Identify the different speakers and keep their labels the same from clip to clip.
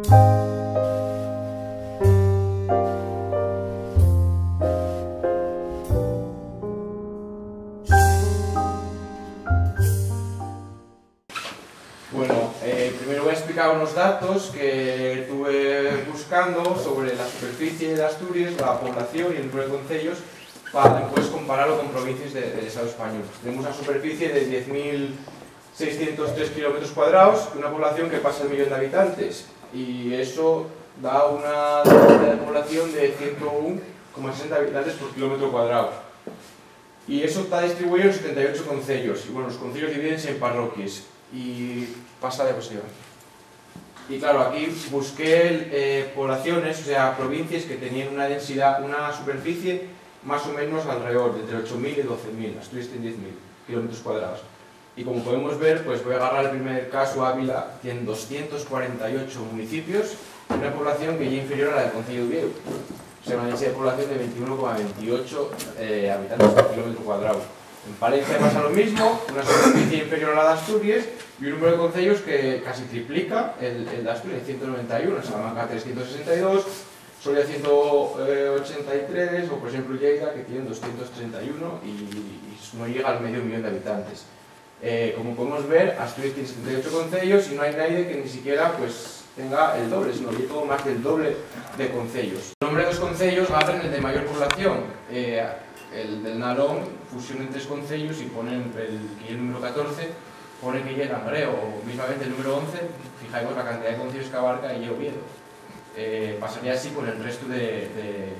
Speaker 1: Bueno, primero voy a explicar unos datos que estuve buscando sobre la superficie de Asturias, la población y el número de concellos para después compararlo con provincias del Estado español. Tenemos una superficie de 10.603 kilómetros cuadrados, una población que pasa el millón de habitantes y eso da una densidad de población de 101,60 habitantes por kilómetro cuadrado. Y eso está distribuido en 78 concellos y bueno, los concellos divídense en parroquias. Y pasa de posición. Y claro, aquí busqué poblaciones, o sea, provincias que tenían una densidad, una superficie más o menos alrededor de entre 8.000 y 12.000, Asturias tiene 10.000 kilómetros cuadrados. Y como podemos ver, pues voy a agarrar el primer caso, Ávila, tiene 248 municipios, una población que ya es inferior a la del concello de Oviedo. O sea, una densidad de población de 21,28 habitantes por kilómetro cuadrado. En Palencia pasa lo mismo, una superficie inferior a la de Asturias y un número de concellos que casi triplica el de Asturias, 191, Salamanca 362, Soria 183 o por ejemplo Lleida que tiene 231 y no llega al medio millón de habitantes. Como podemos ver, Asturias tiene 78 concellos y no hay nadie que ni siquiera pues, tenga el doble, sino que todo más del doble de concellos. El nombre de los concellos agarran el de mayor población. El del Narón fusionen tres concellos y ponen el número 14, pone que llega Langreo, o mismamente el número 11, fijaos la cantidad de concellos que abarca y Oviedo. Pasaría así con el resto de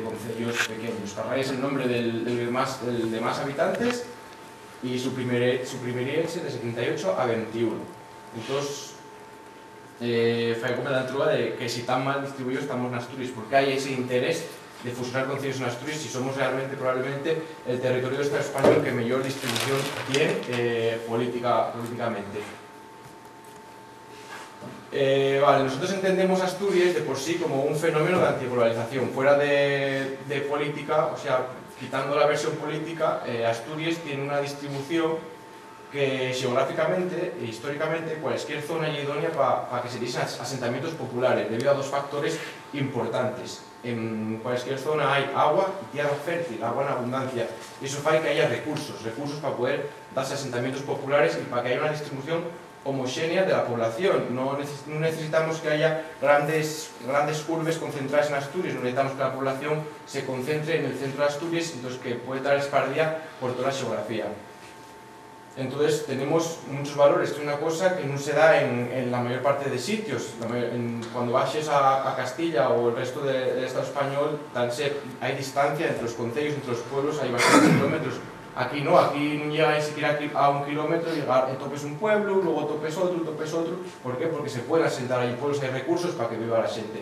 Speaker 1: concellos pequeños. Cargáis el nombre del de más habitantes y suprimiríais de 78 a 21. Entonces, fai como la trúa de que si tan mal distribuidos estamos en Asturias, porque hay ese interés de fusionar concellos en Asturias y somos realmente, probablemente, el territorio del Estado español que mayor distribución tiene políticamente. Vale, nosotros entendemos Asturias de por sí como un fenómeno de antiglobalización. Fuera de política, o sea, quitando la versión política, Asturias tiene una distribución que geográficamente e históricamente cualquier zona es idónea para que se diesen asentamientos populares debido a dos factores importantes. En cualquier zona hay agua y tierra fértil, agua en abundancia. Y eso hace que haya recursos para poder darse asentamientos populares y para que haya una distribución homogénea de la población. No necesitamos que haya grandes urbes concentradas en Asturias, no necesitamos que la población se concentre en el centro de Asturias, entonces que puede estar esparcida por toda la geografía. Entonces tenemos muchos valores, es una cosa que no se da en la mayor parte de sitios. Cuando bajes a Castilla o el resto del Estado español, hay distancia entre los concellos, entre los pueblos, hay bastantes kilómetros. Aquí no llega ni siquiera a 1 kilómetro, topes un pueblo, luego topes otro. ¿Por qué? Porque se pueden asentar allí pueblos, hay recursos para que viva la gente.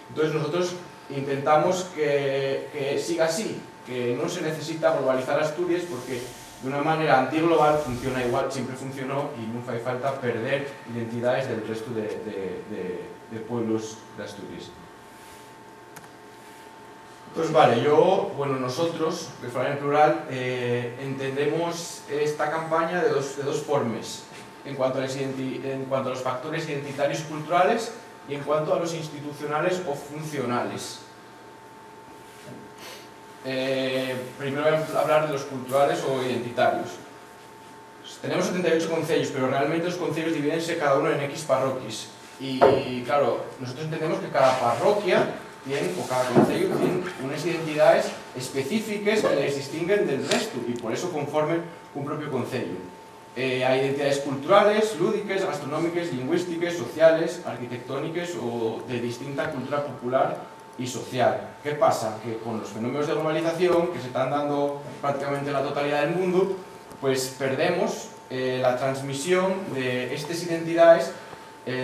Speaker 1: Entonces nosotros intentamos que siga así, que no se necesita globalizar Asturias porque de una manera antiglobal funciona igual, siempre funcionó y no hace falta perder identidades del resto de pueblos de Asturias. Pues vale, nosotros, que fuera en plural, entendemos esta campaña de dos formas, en cuanto a los factores identitarios y culturales y en cuanto a los institucionales o funcionales. Primero voy a hablar de los culturales o identitarios. Tenemos 78 concellos, pero realmente los concellos divídense cada uno en X parroquias. Y claro, nosotros entendemos que cada parroquia o cada concello tiene unas identidades específicas que les distinguen del resto y por eso conforman un propio concello. Hay identidades culturales, lúdicas, gastronómicas, lingüísticas, sociales, arquitectónicas o de distinta cultura popular y social. ¿Qué pasa? Que con los fenómenos de globalización que se están dando prácticamente en la totalidad del mundo, pues perdemos la transmisión de estas identidades,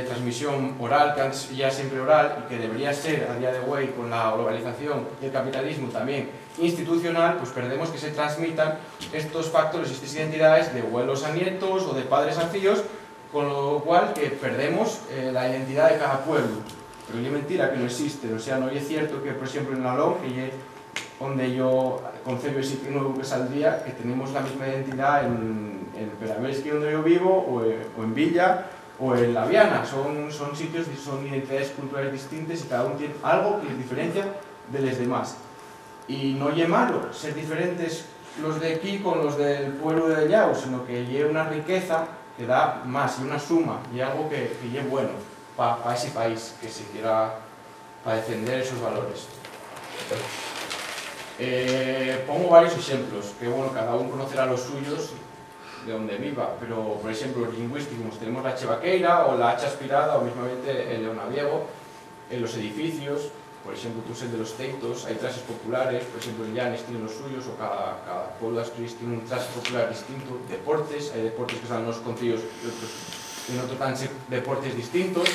Speaker 1: transmisión oral, que antes ya siempre oral y que debería ser a día de hoy con la globalización y el capitalismo también institucional, pues perdemos que se transmitan estos factores, estas identidades de abuelos a nietos o de padres a hijos, con lo cual que perdemos la identidad de cada pueblo. Pero es mentira que no existe, o sea, no es cierto que, por ejemplo, en Nalón, que es donde yo concebio el sitio nuevo que saldría, que tenemos la misma identidad en Peramelski, donde yo vivo, o en Villa, o en La Viana, son sitios, son identidades culturales distintas y cada uno tiene algo que les diferencia de los demás. Y no es malo ser diferentes los de aquí con los del pueblo de allá, sino que lleva una riqueza que da más y una suma y algo que es bueno para ese país que se quiera para defender esos valores. Pongo varios ejemplos, que bueno, cada uno conocerá los suyos de donde viva, pero por ejemplo los lingüísticos tenemos la chevaqueira o la hacha aspirada o mismamente el leonaviego. En los edificios, por ejemplo, tú el de los teitos, hay trajes populares, por ejemplo el Llanes tiene los suyos o cada pueblo de Asturias tiene un traje popular distinto. Deportes, hay deportes que están en los concellos y otros en otros dan deportes distintos.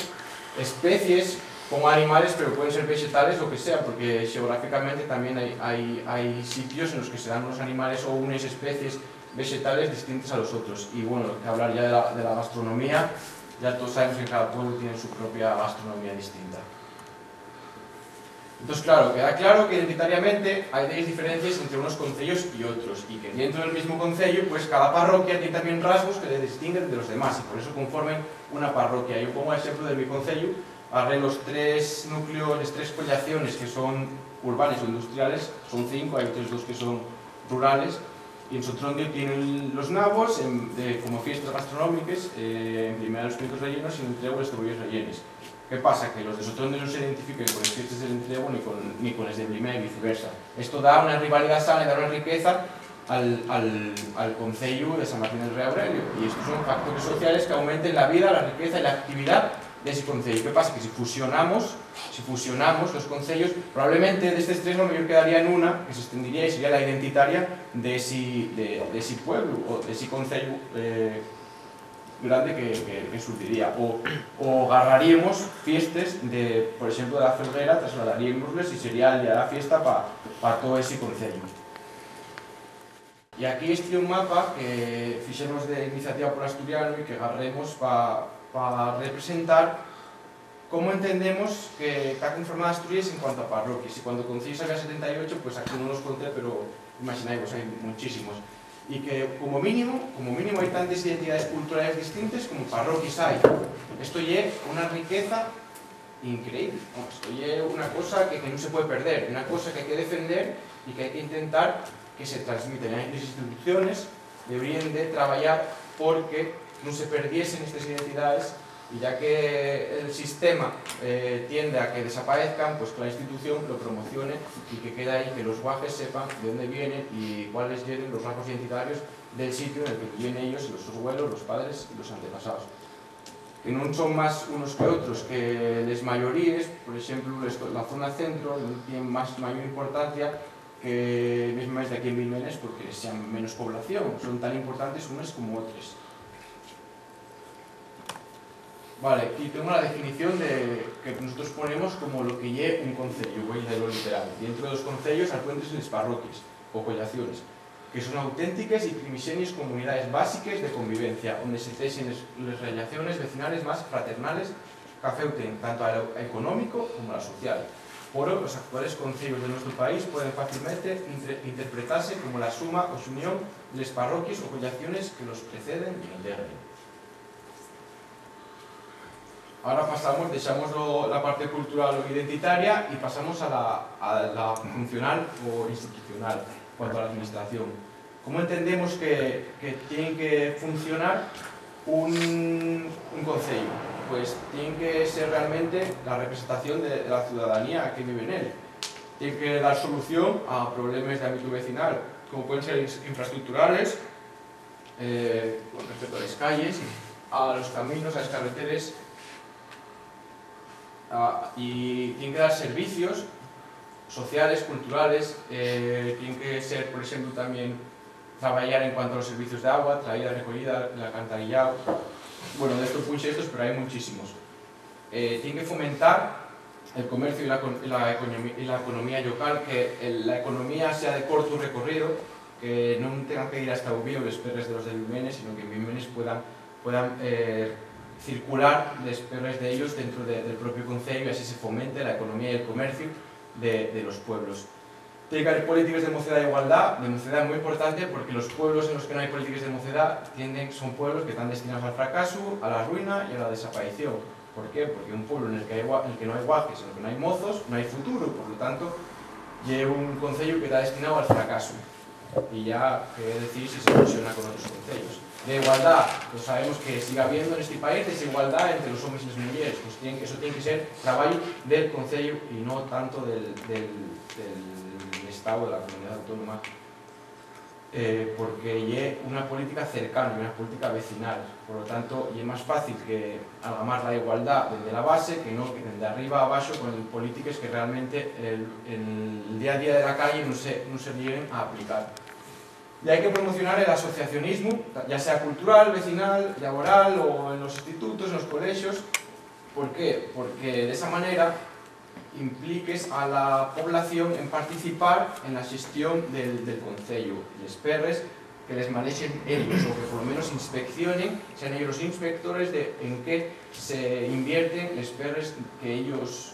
Speaker 1: Especies, como animales, pero pueden ser vegetales, lo que sea, porque geográficamente también hay sitios en los que se dan unos animales o unas especies vegetales distintas a los otros. Y bueno, que hablar ya de la gastronomía, ya todos sabemos que cada pueblo tiene su propia gastronomía distinta. Entonces, claro, queda claro que identitariamente hay diferencias entre unos concellos y otros, y que dentro del mismo concello, pues cada parroquia tiene también rasgos que le distinguen de los demás, y por eso conforman una parroquia. Yo pongo el ejemplo de mi concello, agarré los 3 núcleos, las 3 collaciones que son urbanas o industriales, son 5, hay otros 2 que son rurales, y en Sotrondio tienen los nabos como fiestas gastronómicas, en primera los pimientos rellenos y en entrego los cebollos rellenos. ¿Qué pasa? Que los de Sotrondio no se identifican con las fiestas del entrego ni con las de Blimea y viceversa. Esto da una rivalidad sana y da una riqueza al concello de San Martín del Rey Aurelio. Y estos son factores sociales que aumenten la vida, la riqueza y la actividad de ese concello. ¿Qué pasa? Que si fusionamos los concellos, probablemente de estos 3 lo mejor quedaría en una, que se extendería y sería la identitaria de ese pueblo o de ese concello grande que surgiría. O agarraríamos fiestas, por ejemplo, de la Felguera, trasladaríamosles y sería el día de la fiesta para todo ese concello. Y aquí este un mapa que fixemos de Iniciativa por Asturiano y que agarremos para representar cómo entendemos que está conformada Asturias en cuanto a parroquias. Y cuando concellos había 78, pues aquí no los conté, pero imagináis, hay muchísimos. Y que como mínimo hay tantas identidades culturales distintas como parroquias hay. Esto es una riqueza increíble. Esto es una cosa que no se puede perder, una cosa que hay que defender y que hay que intentar que se transmita. Las instituciones deberían de trabajar porque no se perdiesen estas identidades, y ya que el sistema tiende a que desaparezcan, pues que la institución lo promocione y que quede ahí, que los guajes sepan de dónde vienen y cuáles lleven los rasgos identitarios del sitio en el que viven ellos, los abuelos, los padres y los antepasados. Que no son más unos que otros, que las mayorías, por ejemplo, la zona centro, tienen mayor importancia que mismamente aquí en Vilmenes, porque sean menos población, son tan importantes unas como otras. Vale, aquí tengo la definición que nosotros ponemos como lo que es un concello, voy a leerlo literal. Dentro de los concellos encuentran las parroquias o collaciones, que son auténticas y primigenias comunidades básicas de convivencia, donde se tejen las relaciones vecinales más fraternales que afecten tanto a lo económico como a lo social. Por ello, los actuales concellos de nuestro país pueden fácilmente interpretarse como la suma o unión de las parroquias o collaciones que los preceden y integran. Ahora dejamos la parte cultural o identitaria y pasamos a la funcional o institucional, en cuanto a la administración. ¿Cómo entendemos que tiene que funcionar un concello? Pues tiene que ser realmente la representación de la ciudadanía que vive en él. Tiene que dar solución a problemas de ámbito vecinal, como pueden ser infraestructurales, con respecto a las calles, a los caminos, a las carreteras, y tiene que dar servicios sociales, culturales, tiene que ser, por ejemplo, también trabajar en cuanto a los servicios de agua, traída, recogida, el alcantarillado. Bueno, de estos puse estos, pero hay muchísimos. Tiene que fomentar el comercio y la economía local, que la economía sea de corto recorrido, que no tengan que ir hasta Ubío, los perres de los de Vilmenes, sino que en Vilmenes puedan circular los perres de ellos dentro del propio concello, y así se fomente la economía y el comercio de los pueblos. Tiene que haber políticas de mocedad e igualdad. De mocedad es muy importante porque los pueblos en los que no hay políticas de mocedad son pueblos que están destinados al fracaso, a la ruina y a la desaparición. ¿Por qué? Porque un pueblo en el que no hay guajes, en el que no hay mozos, no hay futuro. Por lo tanto, lleva un concello que está destinado al fracaso. Y ya, qué decir si se fusiona con otros concellos. De igualdad, pues sabemos que sigue habiendo en este país desigualdad entre los hombres y las mujeres. Pues eso tiene que ser trabajo del concello y no tanto del Estado, de la comunidad autónoma. Porque es una política cercana, una política vecinal. Por lo tanto, es más fácil que algamar la igualdad desde la base que no que desde arriba a abajo con políticas que realmente el día a día de la calle no se lleguen a aplicar. Y hay que promocionar el asociacionismo, ya sea cultural, vecinal, laboral o en los institutos, en los colegios. ¿Por qué? Porque de esa manera impliques a la población en participar en la gestión del concello. Les perres que les manejen ellos, o que por lo menos inspeccionen, sean ellos los inspectores de en qué se invierten les perres que ellos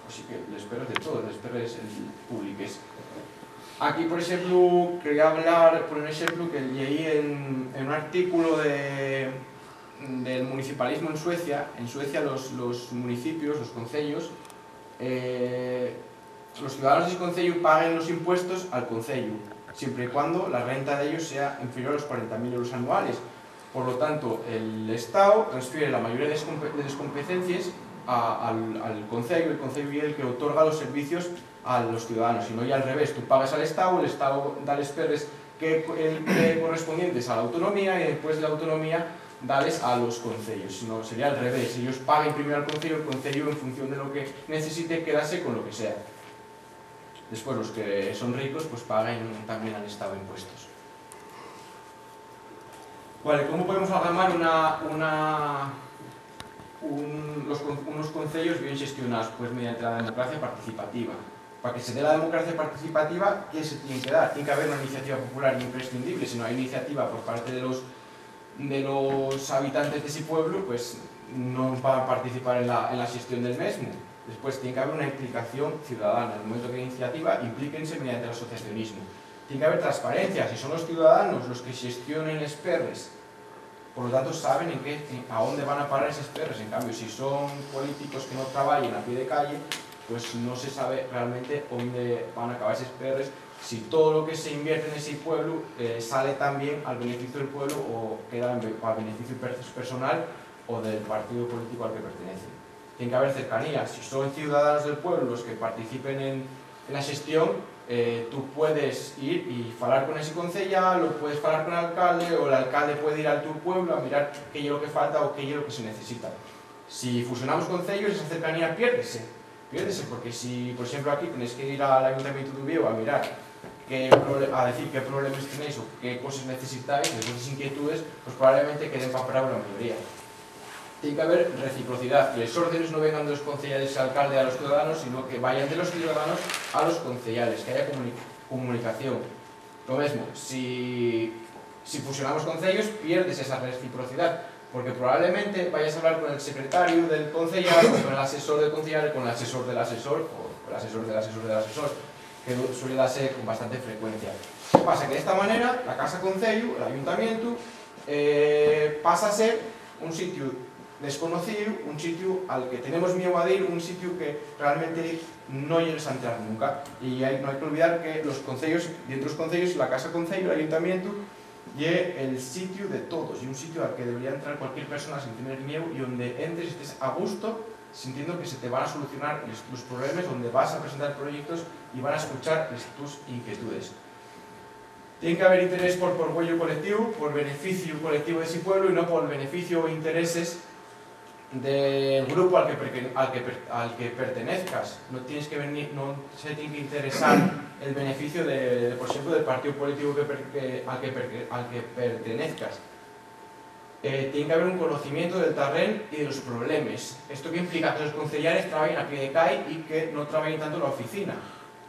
Speaker 1: así que les perres de todo, les perres públicos. Aquí, por ejemplo, quería hablar, por un ejemplo, que leí en un artículo del municipalismo en Suecia. En Suecia los municipios, los concellos, los ciudadanos del concello paguen los impuestos al concello, siempre y cuando la renta de ellos sea inferior a los 40.000 euros anuales. Por lo tanto, el Estado transfiere la mayoría de las competencias al concello. El concello es el que otorga los servicios a los ciudadanos, y no ya al revés. Tú pagas al Estado, el Estado da les perres que correspondientes a la autonomía y después de la autonomía dales a los concellos. Sino sería al revés, ellos paguen primero al concello, el concello en función de lo que necesite quedarse con lo que sea. Después los que son ricos pues paguen también al Estado impuestos. Vale, ¿cómo podemos amalgamar unos concellos bien gestionados? Pues mediante la democracia participativa. Para que se dé la democracia participativa, ¿qué se tiene que dar? Tiene que haber una iniciativa popular imprescindible. Si no hay iniciativa por parte de los habitantes de ese pueblo, pues no van a participar en la gestión del mismo. Después tiene que haber una implicación ciudadana. En el momento que hay iniciativa, implíquense mediante el asociacionismo. Tiene que haber transparencia. Si son los ciudadanos los que gestionen los perres, por lo tanto saben a dónde van a parar esos perres. En cambio, si son políticos que no trabajan a pie de calle, pues no se sabe realmente dónde van a acabar esos perres, si todo lo que se invierte en ese pueblo sale también al beneficio del pueblo o queda al beneficio personal o del partido político al que pertenece. Tiene que haber cercanía. Si son ciudadanos del pueblo los que participen en la gestión, tú puedes ir y hablar con ese concejal, o puedes hablar con el alcalde, o el alcalde puede ir al tu pueblo a mirar qué es lo que falta o qué es lo que se necesita. Si fusionamos concellos, esa cercanía piérdese, porque si, por ejemplo, aquí tenéis que ir al Ayuntamiento de Ubieu a mirar, a decir qué problemas tenéis o qué cosas necesitáis, de vuestras inquietudes, pues probablemente queden para la mayoría. Tiene que haber reciprocidad, que los órdenes no vengan de los concejales al alcalde a los ciudadanos, sino que vayan de los ciudadanos a los concejales, que haya comunicación. Lo mismo, si fusionamos concellos, pierdes esa reciprocidad, porque probablemente vayas a hablar con el secretario del concejal, o con el asesor del concejal, con el asesor del asesor, o el asesor del asesor del asesor, que suele darse con bastante frecuencia. ¿Qué pasa? Que de esta manera, la Casa Concello, el Ayuntamiento, pasa a ser un sitio desconocido, un sitio al que tenemos miedo a ir, un sitio que realmente no llegues a entrar nunca. Y no hay que olvidar que los concellos, dentro de los concellos, la Casa Concello, el Ayuntamiento, es el sitio de todos, y un sitio al que debería entrar cualquier persona sin tener miedo, y donde entres y estés a gusto, sintiendo que se te van a solucionar tus problemas, donde vas a presentar proyectos y van a escuchar tus inquietudes. Tiene que haber interés por orgullo colectivo, por beneficio colectivo de ese pueblo, y no por beneficio o intereses del grupo al que pertenezcas. No se tiene que interesar el beneficio por ejemplo, del partido político al que pertenezcas. Tiene que haber un conocimiento del terreno y de los problemas. Esto que implica que los concejales trabajen a pie de calle y que no trabajen tanto en la oficina,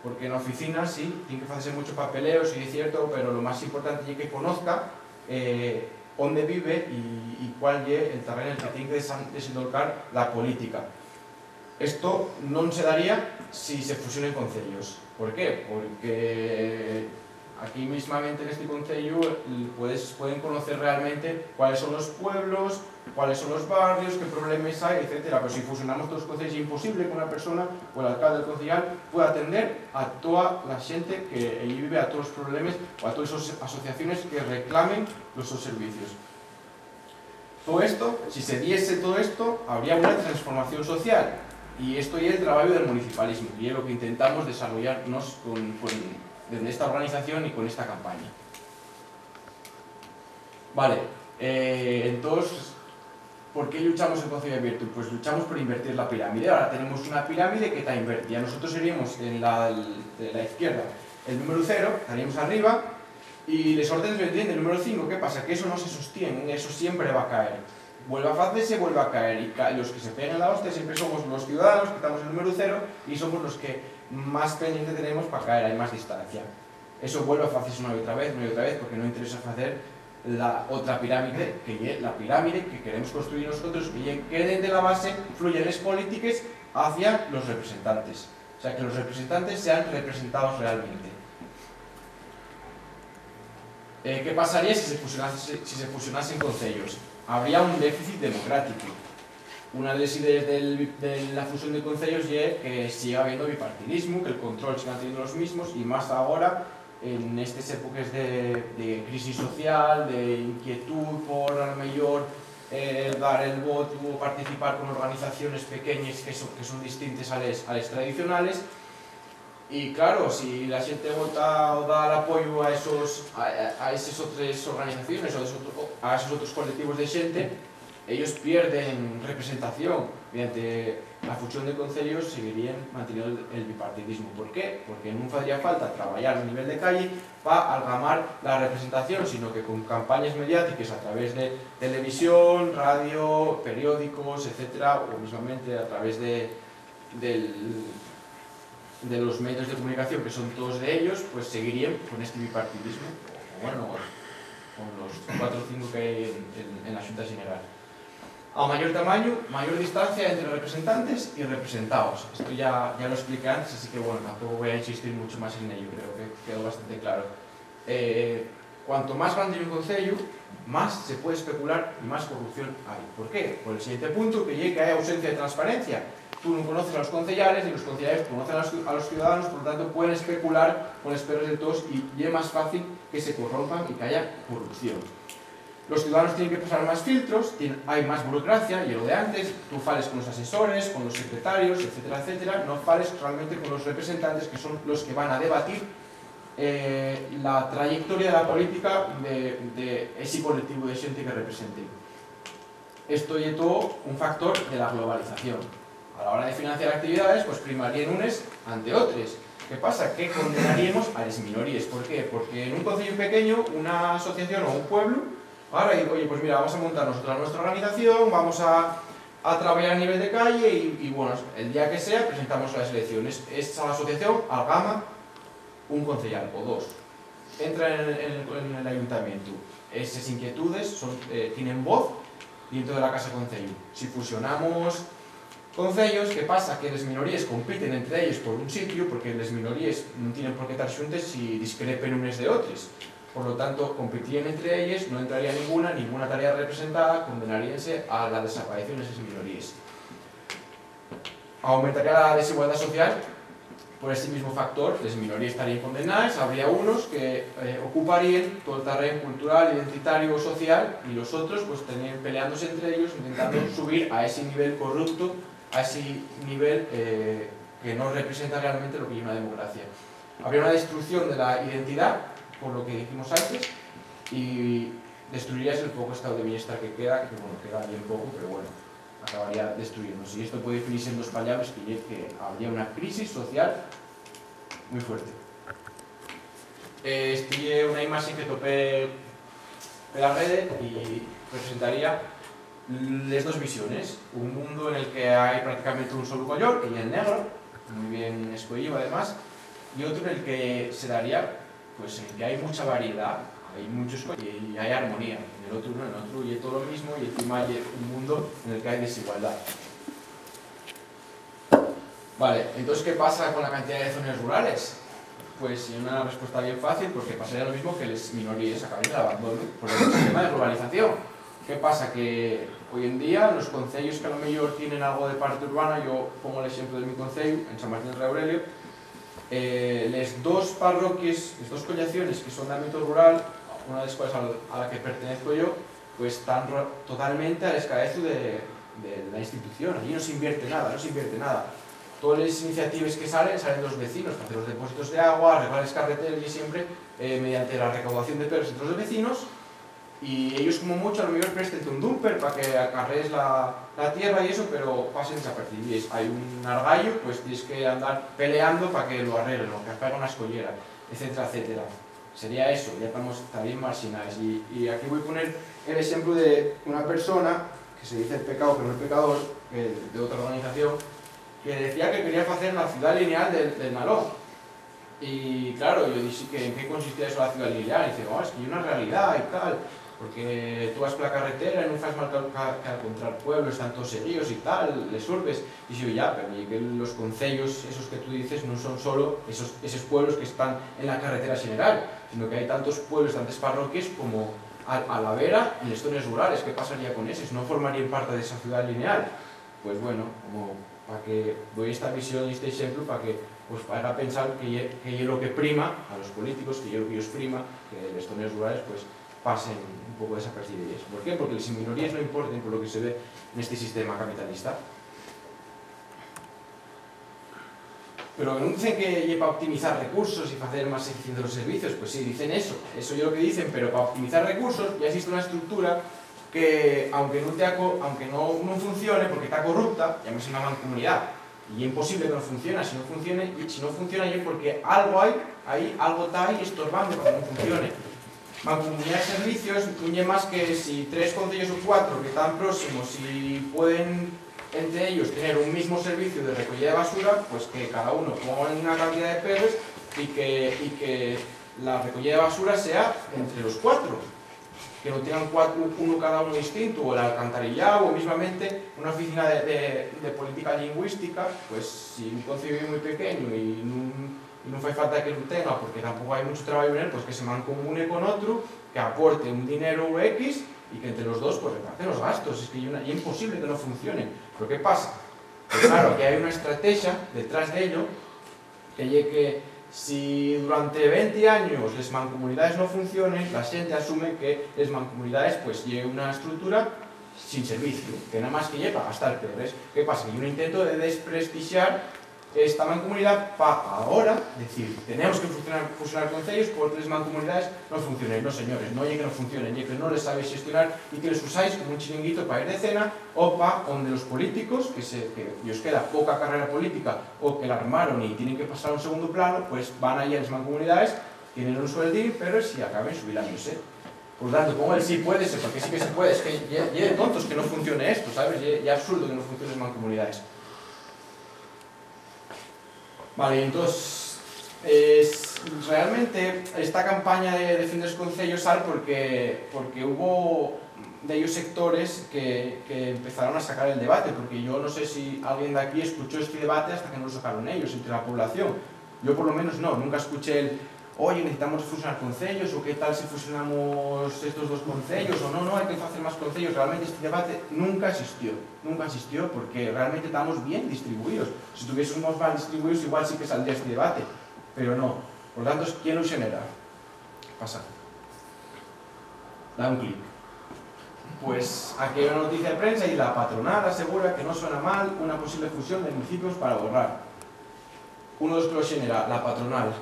Speaker 1: porque en la oficina sí, tiene que hacerse mucho papeleo, sí es cierto, pero lo más importante es que conozca dónde vive y cuál es el terreno en el que tiene que desenvolver la política. Esto non se daría si se fusionen concellos. Por qué? Porque aquí mismamente en este concello pueden conocer realmente cuáles son los pueblos, cuáles son los barrios, qué problemas hay, etc. Pero si fusionamos todos los concellos es imposible que una persona o el alcalde del concejal pueda atender a toda la gente que allí vive, a todos los problemas o a todas esas asociaciones que reclamen los servicios. Todo esto, si se diese todo esto, habría una transformación social. Y esto ya es el trabajo del municipalismo, y es lo que intentamos desarrollarnos desde esta organización y con esta campaña. Vale, entonces, ¿por qué luchamos en Concello Abierto? Pues luchamos por invertir la pirámide. Ahora tenemos una pirámide que está invertida. Nosotros seríamos de la izquierda el número 0, estaríamos arriba, y les órdenes vendrían del número 5. ¿Qué pasa? Que eso no se sostiene, eso siempre va a caer. Vuelve a hacerse, vuelve a caer, y los que se pegan la hostia siempre somos los ciudadanos, que estamos en el número 0, y somos los que más pendiente tenemos para caer, hay más distancia. Eso vuelve a hacerse una y otra vez, porque no interesa hacer la otra pirámide, que es la pirámide que queremos construir nosotros, que desde la base fluyen las políticas hacia los representantes. O sea, que los representantes sean representados realmente. ¿Qué pasaría si se fusionasen concellos? Habría un déficit democrático. Una de las ideas de la fusión de concellos es que siga habiendo bipartidismo, que el control siga teniendo los mismos, y más ahora, en estas épocas de crisis social, de inquietud por a lo mejor dar el voto o participar con organizaciones pequeñas que son distintas a las tradicionales. Y claro, si la gente vota o da el apoyo a esas otras organizaciones o a esos otros colectivos de gente, ellos pierden representación. Mediante la fusión de concellos seguirían manteniendo el bipartidismo. ¿Por qué? Porque no haría falta trabajar a nivel de calle para algamar la representación, sino que con campañas mediáticas a través de televisión, radio, periódicos, etcétera, o mismamente a través de los medios de comunicación, que son todos de ellos, pues seguirían con este bipartidismo, o bueno, con los 4 o 5 que hay en la Junta General. A mayor tamaño, mayor distancia entre representantes y representados. Esto ya lo expliqué antes, así que bueno, tampoco voy a insistir mucho más en ello, creo que quedó bastante claro. Cuanto más grande un concello, más se puede especular y más corrupción hay. ¿Por qué? Por el siguiente punto, que hay ausencia de transparencia. Tú no conoces a los concejales y los concejales conocen a los ciudadanos, por lo tanto pueden especular con los perros de todos y es más fácil que se corrompan y que haya corrupción. Los ciudadanos tienen que pasar más filtros, hay más burocracia, y lo de antes, tú fales con los asesores, con los secretarios, etcétera, etcétera, no fales realmente con los representantes, que son los que van a debatir la trayectoria de la política de ese colectivo de gente que representen. Esto es todo un factor de la globalización. A la hora de financiar actividades, pues primarían unes ante otros. ¿Qué pasa? Que condenaríamos a las minorías. ¿Por qué? Porque en un concello pequeño, una asociación o un pueblo, ahora digo, oye, pues mira, vamos a montar nosotros nuestra organización, vamos a trabajar a nivel de calle y bueno, el día que sea presentamos las elecciones. Esta asociación algama un concejal o dos. Entra en el ayuntamiento. Esas inquietudes tienen voz dentro de la Casa Concello. Si fusionamos concellos, ¿qué pasa? Que las minorías compiten entre ellos por un sitio, porque las minorías no tienen por qué estar juntas si discrepen unes de otros. Por lo tanto, competirían entre ellas, no entraría ninguna tarea representada, condenaríanse a la desaparición de esas minorías. Aumentaría la desigualdad social por este mismo factor, las minorías estarían condenadas, habría unos que ocuparían todo el terreno cultural, identitario o social, y los otros pues estarían peleándose entre ellos, intentando subir a ese nivel corrupto, a ese nivel que no representa realmente lo que es una democracia. Habría una destrucción de la identidad, por lo que dijimos antes, y destruirías el poco estado de bienestar que queda, que bueno, queda bien poco, pero bueno, acabaría destruyéndose. Y esto puede definirse en dos palabras, que habría una crisis social muy fuerte. Esta es una imagen que topé en la red y presentaría las dos visiones. Un mundo en el que hay prácticamente un solo color, que ya es negro, muy bien escogido además, y otro en el que se daría, pues en el que hay mucha variedad, hay muchos colores y hay armonía. En el otro no, en el otro y es todo lo mismo, y encima hay un mundo en el que hay desigualdad. Vale, entonces, ¿qué pasa con la cantidad de zonas rurales? Pues una respuesta bien fácil, porque pasaría lo mismo que las minorías acaben del abandono por el sistema de globalización. ¿Qué pasa? Que hoy en día los concellos que a lo mejor tienen algo de parte urbana, yo pongo el ejemplo de mi concello, en San Martín de Aurelio, las dos parroquias, las dos collaciones que son de ámbito rural, una de las cuales a la que pertenezco yo, pues están totalmente al escabezo de la institución. Allí no se invierte nada, no se invierte nada. Todas las iniciativas que salen de los vecinos para hacer los depósitos de agua, arreglar las carreteras y siempre mediante la recaudación de perros entre los vecinos, y ellos como mucho a lo mejor presten un dumper para que acarrees la tierra y eso, pero pasen desapercibidos. Hay un argallo, pues tienes que andar peleando para que lo arreglen, o que haga una escollera, etcétera, etcétera. Sería eso, ya estamos también marginales. Y aquí voy a poner el ejemplo de una persona que se dice el pecado, pero no el pecador, de otra organización, que decía que quería hacer la ciudad lineal del Nalón. Y claro, yo dije que en qué consistía eso la ciudad lineal, y dice, no, es que hay una realidad y tal, porque tú vas por la carretera y no fas mal que encontrar pueblos, están todos seguidos y tal, les urbes, y yo ya, pero y que los concellos, esos que tú dices, no son solo esos pueblos que están en la carretera general, sino que hay tantos pueblos, tantas parroquias como a la vera y las zonas rurales. ¿Qué pasaría con esos? ¿No formarían parte de esa ciudad lineal? Pues bueno, como para que doy esta visión y este ejemplo para que os haga pensar que es lo que prima a los políticos, que es lo que os prima, que las zonas rurales pues pasen un poco desapercibidas. ¿Por qué? Porque las minorías no importan por lo que se ve en este sistema capitalista. Pero no dicen que es para optimizar recursos y para hacer más eficientes los servicios. Pues sí, dicen eso es lo que dicen, pero para optimizar recursos ya existe una estructura que, aunque no funcione, porque está corrupta, llámese una mancomunidad, y es imposible que no funcione. Si no funciona es porque algo hay ahí, algo está ahí estorbando para que no funcione. Mancomunidad de servicios no es más que si 3 concellos o 4 que están próximos y pueden entre ellos tener un mismo servicio de recogida de basura, pues que cada uno ponga una cantidad de perros y que la recogida de basura sea entre los 4. Que no tengan uno cada uno distinto, o el alcantarillado, o mismamente una oficina de política lingüística, pues si un concello es muy pequeño y no hace falta que lo tenga, porque tampoco hay mucho trabajo en él, pues que se mancomune con otro, que aporte un dinero X, y que entre los dos pues reparten los gastos. Es que es imposible que no funcione. ¿Pero qué pasa? Pues claro, que hay una estrategia detrás de ello, que es que si durante 20 años las mancomunidades no funcionen, la gente asume que las mancomunidades pues lleven una estructura sin servicio, que nada más que lleva a gastar peores. ¿Qué pasa? Que hay un intento de desprestigiar esta mancomunidad para ahora decir, tenemos que fusionar concellos porque las mancomunidades no funcionen. No, señores, no oye que no funcionen, oye que no les sabéis gestionar y que les usáis como un chiringuito para ir de cena o para donde los políticos, que os queda poca carrera política o que la armaron y tienen que pasar a un segundo plano, pues van ahí a las mancomunidades, tienen un sueldín, pero si acaben jubilándose. Por lo tanto, pongo el sí puede ser, porque sí que se puede, es que ya de tontos que no funcione esto, ¿sabes? Ya absurdo que no funcionen las mancomunidades. Vale, entonces, realmente esta campaña de fin de concellos sale porque hubo de ellos sectores que empezaron a sacar el debate, porque yo no sé si alguien de aquí escuchó este debate hasta que no lo sacaron ellos entre la población. Yo por lo menos no, nunca escuché oye, necesitamos fusionar concellos, o qué tal si fusionamos estos dos concellos, o no, hay que hacer más concellos. Realmente este debate nunca existió, porque realmente estamos bien distribuidos. Si estuviésemos mal distribuidos, igual sí que saldría este debate, pero no. Por lo tanto, ¿quién lo genera? Pasa. Da un clic. Pues aquí hay una noticia de prensa y la patronal asegura que no suena mal una posible fusión de municipios para ahorrar. Uno de los que lo genera, la patronal.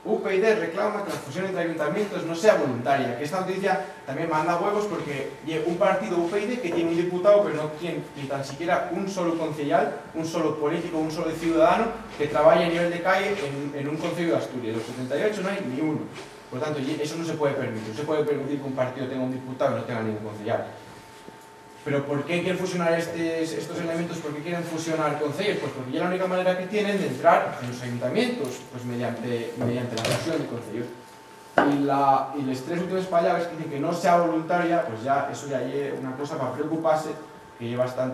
Speaker 1: UPyD reclama que la fusión entre ayuntamientos no sea voluntaria, que esta noticia también manda huevos porque un partido UPyD que tiene un diputado pero no tiene ni tan siquiera un solo concejal, un solo político, un solo ciudadano que trabaje a nivel de calle en un concello de Asturias. De los 78 no hay ni uno. Por lo tanto, eso no se puede permitir. No se puede permitir que un partido tenga un diputado y no tenga ningún concejal. ¿Pero por qué quieren fusionar estos elementos? ¿Por qué quieren fusionar concellos? Pues porque ya la única manera que tienen de entrar en los ayuntamientos, pues mediante la fusión de concellos. Y las tres últimas palabras que dicen que no sea voluntaria, pues ya eso ya es una cosa para preocuparse,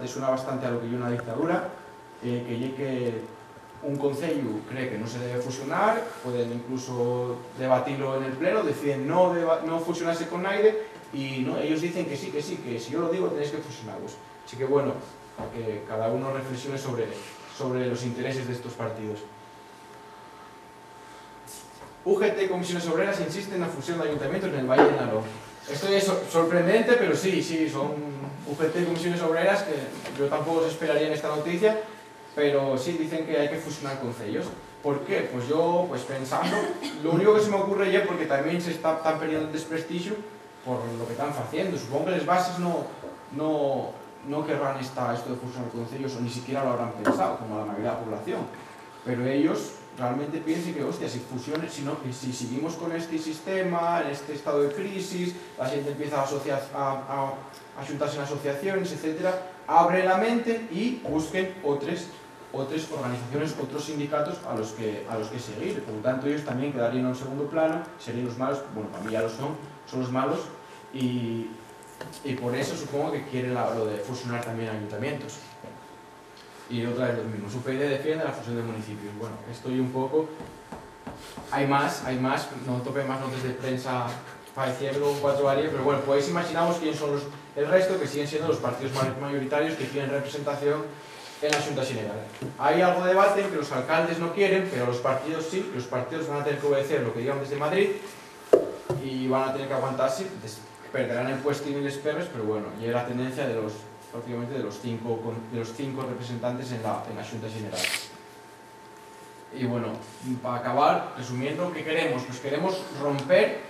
Speaker 1: suena bastante a lo que lle unha dictadura, que un concello cree que non se debe fusionar, poden incluso debatilo en el pleno, deciden no fusionarse con naide, y ellos dicen que sí, que si yo lo digo tenéis que fusionaros. Así que bueno, que cada uno reflexione sobre los intereses de estos partidos. UGT y Comisiones Obreras insisten en la fusión de ayuntamientos en el Valle de Naró. Esto es sorprendente, pero sí, son UGT y Comisiones Obreras, que yo tampoco os esperaría en esta noticia, pero sí dicen que hay que fusionar concellos. ¿Por qué? Pues yo, pensando, lo único que se me ocurre ya, porque también se están perdiendo el desprestigio por lo que están haciendo. Supongo que las bases no querrán esto de fusionar concellos, o ni siquiera lo habrán pensado, como la mayoría de la población. Pero ellos realmente piensen que, hostia, si seguimos con este sistema, en este estado de crisis, la gente empieza a juntarse en asociaciones, etc., abre la mente y busquen otras organizaciones, otros sindicatos a los que seguir. Por lo tanto, ellos también quedarían en un segundo plano, serían los malos, bueno, para mí ya lo son los malos, y por eso supongo que quieren lo de fusionar también ayuntamientos. Y otra vez lo mismo, UPyD defiende la fusión de municipios. Bueno, estoy un poco... Hay más, no tope más notas de prensa para decirlo en 4 áreas, pero bueno, podéis imaginaros quiénes son el resto, que siguen siendo los partidos mayoritarios que tienen representación en la Xunta General. Hay algo de debate en que los alcaldes no quieren, pero los partidos sí, los partidos van a tener que obedecer lo que digan desde Madrid y van a tener que aguantarse, perderán el puesto y les perres, pero bueno, y es la tendencia prácticamente de los cinco representantes en la Xunta General. Y bueno, para acabar, resumiendo, ¿qué queremos? Pues queremos romper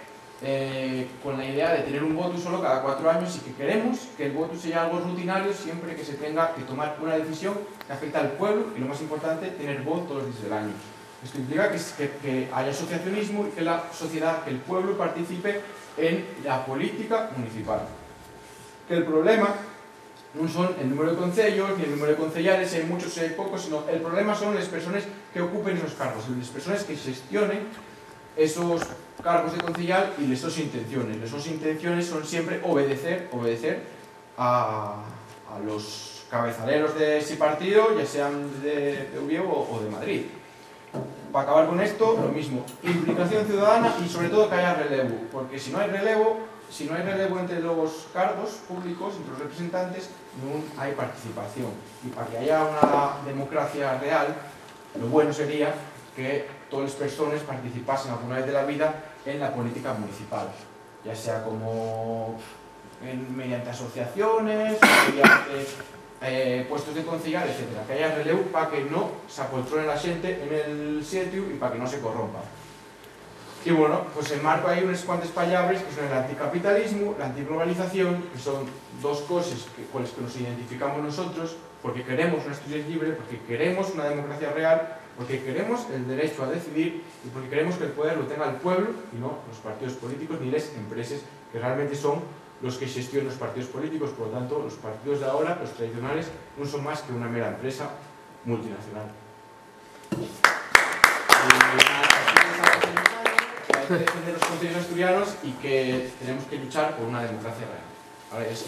Speaker 1: con la idea de tener un voto solo cada 4 años, y que queremos que el voto sea algo rutinario siempre que se tenga que tomar una decisión que afecta al pueblo, y lo más importante, tener voto todos los días del año. Esto implica que haya asociacionismo y que la sociedad, que el pueblo participe en la política municipal. Que el problema non son el número de concellos, ni el número de concellares, si hay muchos, si hay pocos, sino el problema son las personas que ocupen esos cargos, las personas que gestionen esos cargos de concellal y las sus intenciones. Las sus intenciones son siempre obedecer a los cabezaleros de ese partido, ya sean de Oviedo o de Madrid. Para acabar con esto, lo mismo, implicación ciudadana y sobre todo que haya relevo, porque si no hay relevo entre los cargos públicos, entre los representantes, no hay participación. Y para que haya una democracia real, lo bueno sería que todas las personas participasen alguna vez de la vida en la política municipal, ya sea mediante asociaciones, mediante puestos de concejal, etc. Que haya relevo para que no se apoltrone la gente en el sitio y para que no se corrompa. Y bueno, pues enmarco ahí unas cuantas palabras que son el anticapitalismo, la antiglobalización, que son dos cosas con las que nos identificamos nosotros, porque queremos una sociedad libre, porque queremos una democracia real, porque queremos el derecho a decidir y porque queremos que el poder lo tenga el pueblo y no los partidos políticos ni las empresas, que realmente son los que gestionan los partidos políticos. Por lo tanto, los partidos de ahora, los tradicionales, no son más que una mera empresa multinacional. Hay que defender los consejos asturianos y que tenemos que luchar por una democracia real. Ahora ya sí.